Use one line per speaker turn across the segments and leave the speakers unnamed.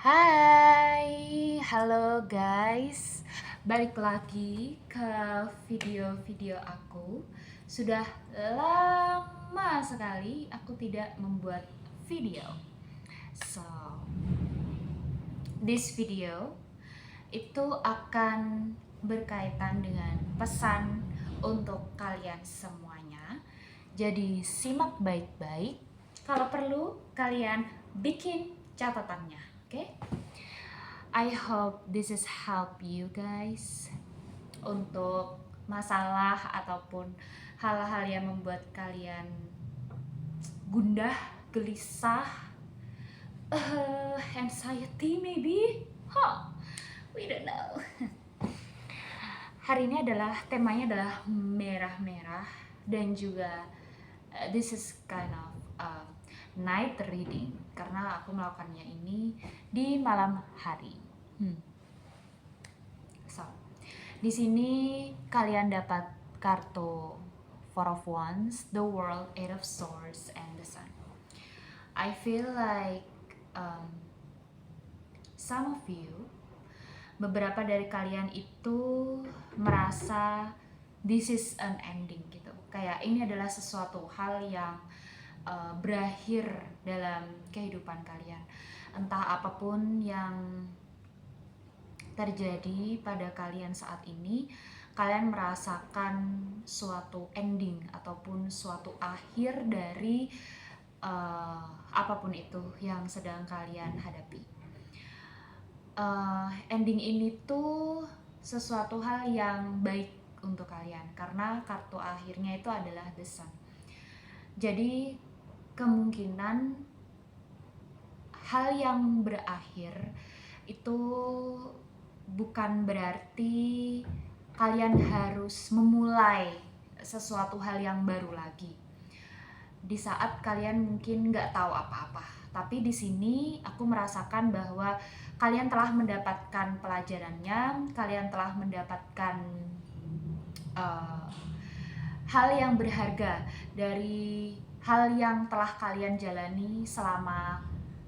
Hai, halo guys. Balik lagi ke video-video aku. Sudah lama sekali aku tidak membuat video. So, this video itu akan berkaitan dengan pesan untuk kalian semuanya. Jadi simak baik-baik. Kalau perlu kalian bikin catatannya, oke? I hope this is help you guys untuk masalah ataupun hal-hal yang membuat kalian gundah, gelisah, anxiety maybe, we don't know. Hari ini temanya adalah merah-merah dan juga this is kind of night reading karena aku melakukannya ini di malam hari. So, di sini kalian dapat kartu Four of Wands, the World, Eight of Swords, and the Sun. I feel like some of you, beberapa dari kalian itu merasa this is an ending gitu. Kayak ini adalah sesuatu hal yang berakhir dalam kehidupan kalian. Entah apapun yang terjadi pada kalian saat ini, kalian merasakan suatu ending ataupun suatu akhir dari apapun itu yang sedang kalian hadapi. Ending ini tuh sesuatu hal yang baik untuk kalian karena kartu akhirnya itu adalah the sun. Jadi kemungkinan hal yang berakhir itu bukan berarti kalian harus memulai sesuatu hal yang baru lagi di saat kalian mungkin nggak tahu apa-apa. Tapi di sini aku merasakan bahwa kalian telah mendapatkan pelajarannya, kalian telah mendapatkan hal yang berharga dari hal yang telah kalian jalani selama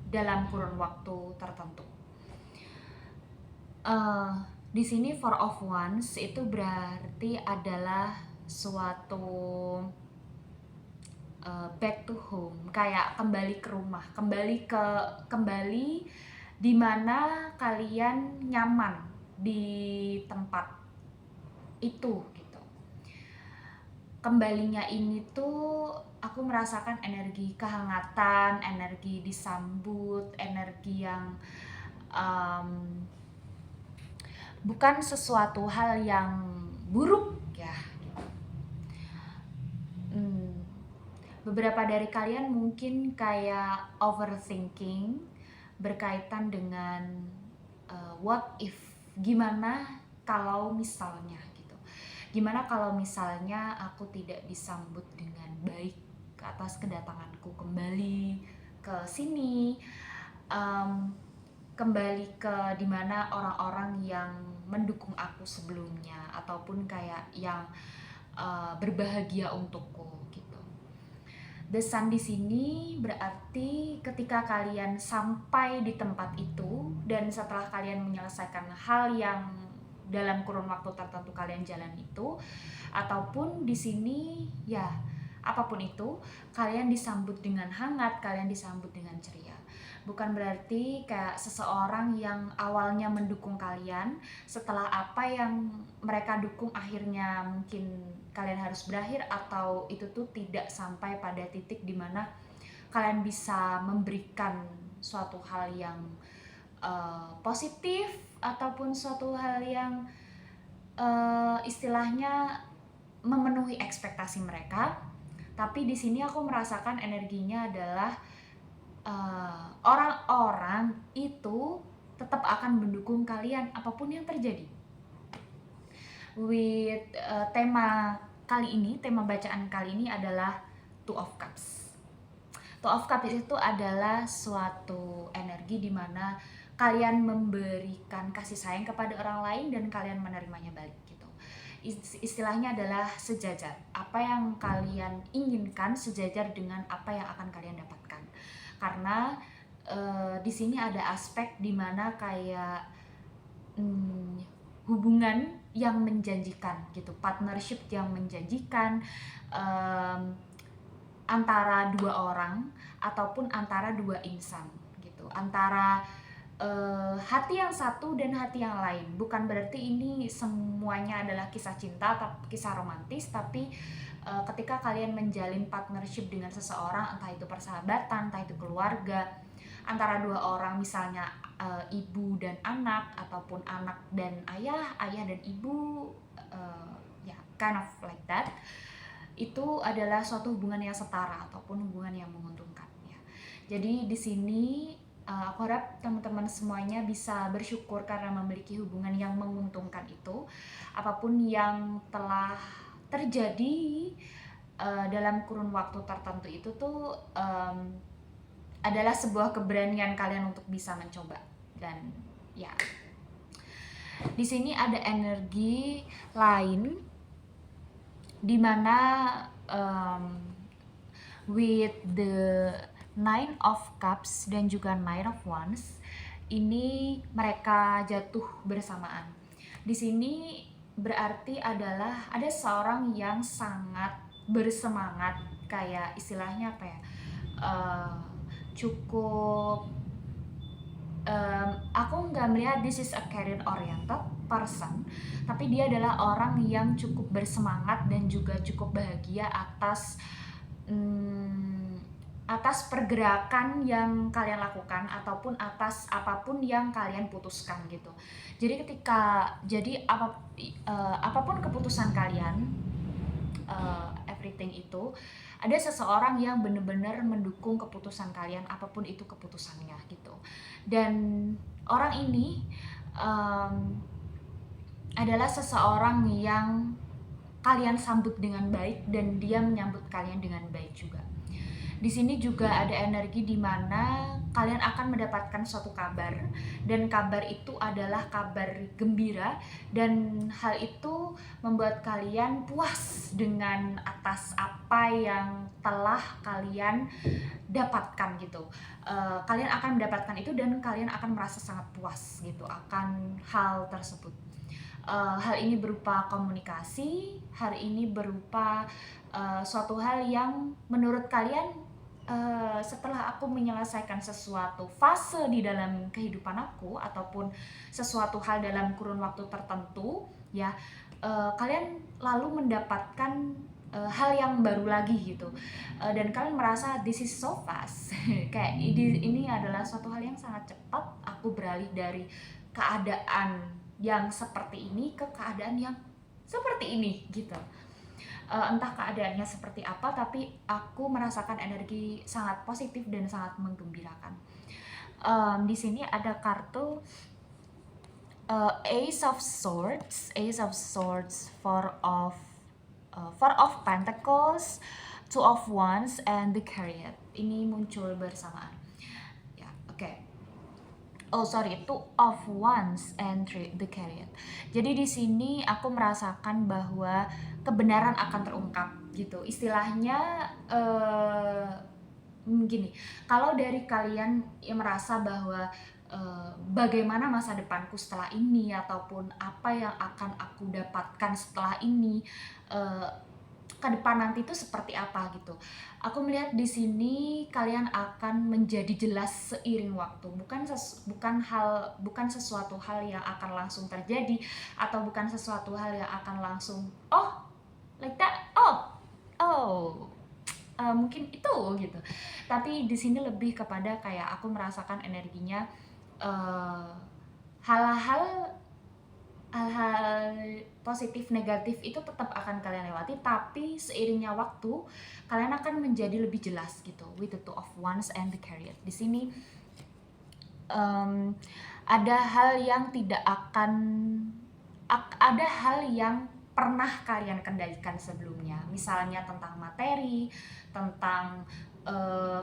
dalam kurun waktu tertentu. Di sini Four of Wands itu berarti adalah suatu back to home, kayak kembali ke rumah, kembali di mana kalian nyaman di tempat itu gitu. Kembalinya ini tuh aku merasakan energi kehangatan, energi disambut, energi yang bukan sesuatu hal yang buruk ya. Beberapa dari kalian mungkin kayak overthinking berkaitan dengan what if, gimana kalau misalnya gitu. Gimana kalau misalnya aku tidak disambut dengan baik atas kedatanganku kembali ke sini, kembali ke dimana orang-orang yang mendukung aku sebelumnya ataupun kayak yang berbahagia untukku gitu. The Sun di sini berarti ketika kalian sampai di tempat itu dan setelah kalian menyelesaikan hal yang dalam kurun waktu tertentu kalian jalan itu, ataupun di sini ya apapun itu, kalian disambut dengan hangat, kalian disambut dengan ceria. Bukan berarti kayak seseorang yang awalnya mendukung kalian, setelah apa yang mereka dukung akhirnya mungkin kalian harus berakhir, atau itu tuh tidak sampai pada titik dimana kalian bisa memberikan suatu hal yang positif ataupun suatu hal yang istilahnya memenuhi ekspektasi mereka. Tapi di sini aku merasakan energinya adalah orang-orang itu tetap akan mendukung kalian apapun yang terjadi. With tema kali ini, tema bacaan kali ini adalah Two of Cups. Two of Cups itu adalah suatu energi di mana kalian memberikan kasih sayang kepada orang lain dan kalian menerimanya balik gitu. Istilahnya adalah sejajar. Apa yang kalian inginkan sejajar dengan apa yang akan kalian dapatkan. Karena di sini ada aspek dimana kayak hubungan yang menjanjikan gitu, partnership yang menjanjikan antara dua orang ataupun antara dua insan gitu, antara hati yang satu dan hati yang lain. Bukan berarti ini semuanya adalah kisah cinta atau kisah romantis, tapi ketika kalian menjalin partnership dengan seseorang, entah itu persahabatan, entah itu keluarga, antara dua orang, misalnya ibu dan anak, ataupun anak dan ayah, ayah dan ibu, ya kind of like that, itu adalah suatu hubungan yang setara ataupun hubungan yang menguntungkan ya. Jadi di sini aku harap teman-teman semuanya bisa bersyukur karena memiliki hubungan yang menguntungkan itu. Apapun yang telah terjadi dalam kurun waktu tertentu itu tuh adalah sebuah keberanian kalian untuk bisa mencoba. Dan ya, di sini ada energi lain di mana with the Nine of Cups dan juga Nine of Wands ini mereka jatuh bersamaan. Di sini berarti adalah ada seorang yang sangat bersemangat, kayak istilahnya apa ya, cukup aku nggak melihat this is a career oriented person, tapi dia adalah orang yang cukup bersemangat dan juga cukup bahagia atas atas pergerakan yang kalian lakukan ataupun atas apapun yang kalian putuskan gitu. Jadi apapun keputusan kalian, everything itu, ada seseorang yang benar-benar mendukung keputusan kalian, apapun itu keputusannya gitu. Dan orang ini adalah seseorang yang kalian sambut dengan baik dan dia menyambut kalian dengan baik juga. Di sini juga ada energi di mana kalian akan mendapatkan suatu kabar, dan kabar itu adalah kabar gembira, dan hal itu membuat kalian puas dengan atas apa yang telah kalian dapatkan gitu. Kalian akan mendapatkan itu dan kalian akan merasa sangat puas gitu akan hal tersebut. Hal ini berupa komunikasi, hal ini berupa suatu hal yang menurut kalian setelah aku menyelesaikan sesuatu fase di dalam kehidupan aku ataupun sesuatu hal dalam kurun waktu tertentu ya, kalian lalu mendapatkan hal yang baru lagi gitu, dan kalian merasa this is so fast kayak ini adalah suatu hal yang sangat cepat, aku beralih dari keadaan yang seperti ini ke keadaan yang seperti ini gitu. Entah keadaannya seperti apa, tapi aku merasakan energi sangat positif dan sangat menggembirakan. Di sini ada kartu Ace of Swords, Four of Pentacles, Two of Wands, and the Chariot. Ini muncul bersamaan. Ya, oke. Two of Wands and the Chariot. Jadi di sini aku merasakan bahwa kebenaran akan terungkap gitu. Istilahnya gini, kalau dari kalian yang merasa bahwa bagaimana masa depanku setelah ini ataupun apa yang akan aku dapatkan setelah ini, ke depan nanti itu seperti apa gitu. Aku melihat di sini kalian akan menjadi jelas seiring waktu. Bukan sesuatu hal yang akan langsung terjadi atau bukan sesuatu hal yang akan langsung like that, mungkin itu gitu. Tapi di sini lebih kepada kayak aku merasakan energinya hal-hal positif negatif itu tetap akan kalian lewati, tapi seiringnya waktu kalian akan menjadi lebih jelas gitu with the Two of Wands and the Chariot. Di sini ada hal yang pernah kalian kendalikan sebelumnya, misalnya tentang materi, tentang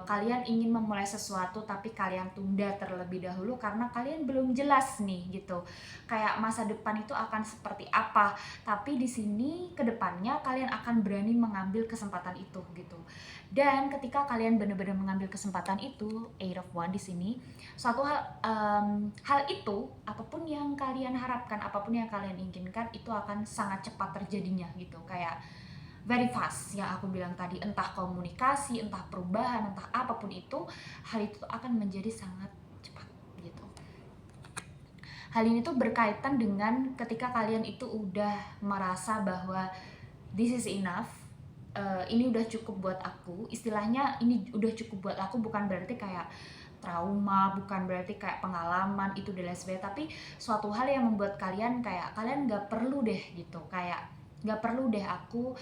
kalian ingin memulai sesuatu tapi kalian tunda terlebih dahulu karena kalian belum jelas nih gitu. Kayak masa depan itu akan seperti apa, tapi di sini kedepannya kalian akan berani mengambil kesempatan itu gitu. Dan ketika kalian benar-benar mengambil kesempatan itu, Eight of Wands di sini, suatu hal itu, apapun yang kalian harapkan, apapun yang kalian inginkan, itu akan sangat cepat terjadinya gitu. Kayak very fast yang aku bilang tadi, entah komunikasi, entah perubahan, entah apapun itu, hal itu akan menjadi sangat cepat gitu. Hal ini tuh berkaitan dengan ketika kalian itu udah merasa bahwa this is enough, ini udah cukup buat aku, istilahnya ini udah cukup buat aku, bukan berarti kayak trauma, bukan berarti kayak pengalaman itu dan lain sebagainya, tapi suatu hal yang membuat kalian kayak kalian nggak perlu deh gitu, kayak nggak perlu deh aku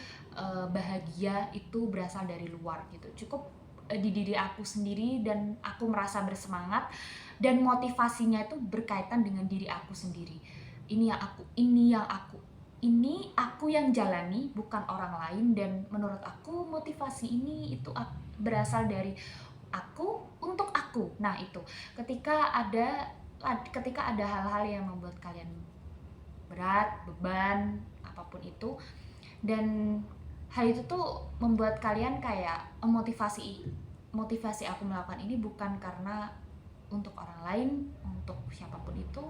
bahagia itu berasal dari luar gitu, cukup di diri aku sendiri dan aku merasa bersemangat dan motivasinya itu berkaitan dengan diri aku sendiri. Ini aku yang jalani, bukan orang lain, dan menurut aku motivasi ini itu berasal dari aku untuk aku. Nah itu ketika ada hal-hal yang membuat kalian berat, beban, apapun itu, dan hal itu tuh membuat kalian kayak motivasi aku melakukan ini bukan karena untuk orang lain, untuk siapapun itu,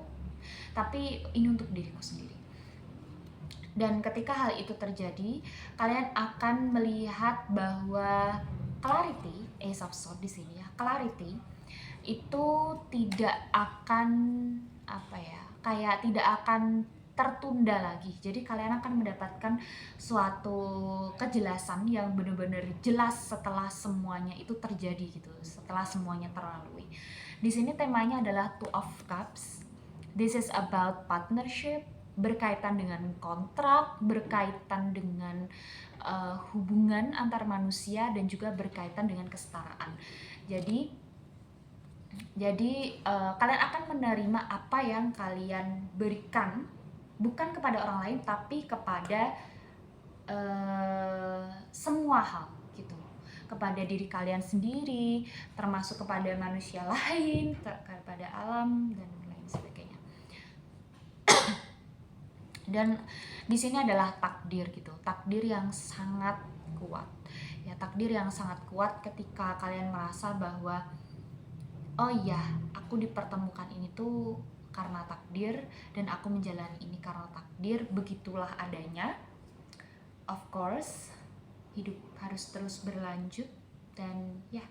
tapi ini untuk diriku sendiri. Dan ketika hal itu terjadi, kalian akan melihat bahwa clarity, Ace of Swords di sini ya, clarity itu tidak akan kayak tidak akan tertunda lagi. Jadi kalian akan mendapatkan suatu kejelasan yang benar-benar jelas setelah semuanya itu terjadi gitu, setelah semuanya terlalui. Di sini temanya adalah Two of Cups. This is about partnership, berkaitan dengan kontrak, berkaitan dengan hubungan antar manusia, dan juga berkaitan dengan kesetaraan. Jadi kalian akan menerima apa yang kalian berikan, bukan kepada orang lain tapi kepada semua hal gitu, kepada diri kalian sendiri, termasuk kepada manusia lain, kepada alam dan lain sebagainya. Dan di sini adalah takdir gitu, takdir yang sangat kuat ya, takdir yang sangat kuat ketika kalian merasa bahwa oh iya, aku dipertemukan ini tuh karena takdir, dan aku menjalani ini karena takdir, begitulah adanya. Of course, hidup harus terus berlanjut, dan ya, yeah,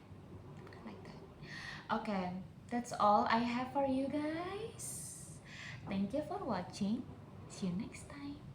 like that. Okay, that's all I have for you guys. Thank you for watching. See you next time.